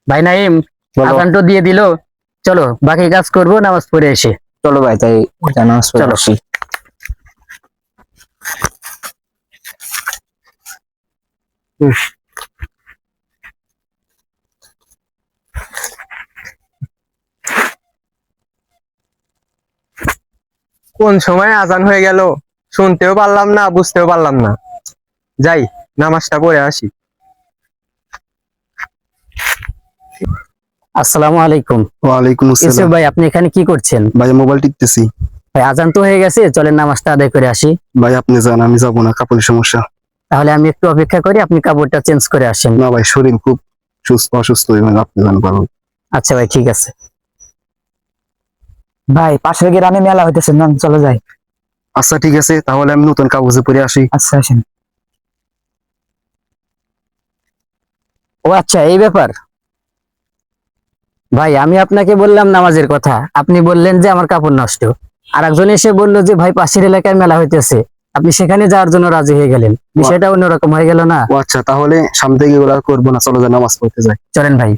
ভাই নাইম, বলো। আজান তো দিয়ে দিল, চলো বাকি কাজ করব নামাজ পড়ে এসে। চলো ভাই, তাই নামাজ পড়ে চলো। আসি। কোন সময় আজান হয়ে গেল, শুনতেও পারলাম না, বুঝতেও পারলাম না। যাই, নামাজটা পড়ে আসি। আসসালামু আলাইকুম। ওয়ালাইকুম ইউসুফ আসসালাম। ভাই, আপনি এখানে কি করছেন? ভাই মোবাইল টিপতেছি। ভাই আজান তো হয়ে গেছে, চলেন নামাজটা আদায় করে আসি। ভাই আপনি যান, আমি যাবো না, কাপড়ের সমস্যা। তাহলে আমি একটু অপেক্ষা করি, আপনি কাপড়টা চেঞ্জ করে আসেন। না ভাই, শরীর খুব অসুস্থ, আপনি যান পারবেন। আচ্ছা ভাই, ঠিক আছে। ভাই পাশের গ্রামে মেলা হইতেছে, না চলে যাই। আচ্ছা ঠিক আছে, তাহলে আমি নতুন কাগজে পরে আসি। আচ্ছা আসেন। ও আচ্ছা, এই ব্যাপার। ভাই আমি আপনাকে বললাম নামাজের কথা, আপনি বললেন যে আমার কাপড় নষ্ট। আর একজন এসে বললো যে ভাই পাশের এলাকায় মেলা হইতেছে, আপনি সেখানে যাওয়ার জন্য রাজি হয়ে গেলেন। বিষয়টা অন্যরকম হয়ে গেল না? ও আচ্ছা, তাহলে সামনে থেকে এগুলো করবো না, চলো যাই নামাজ পড়তে যাই। চলেন ভাই।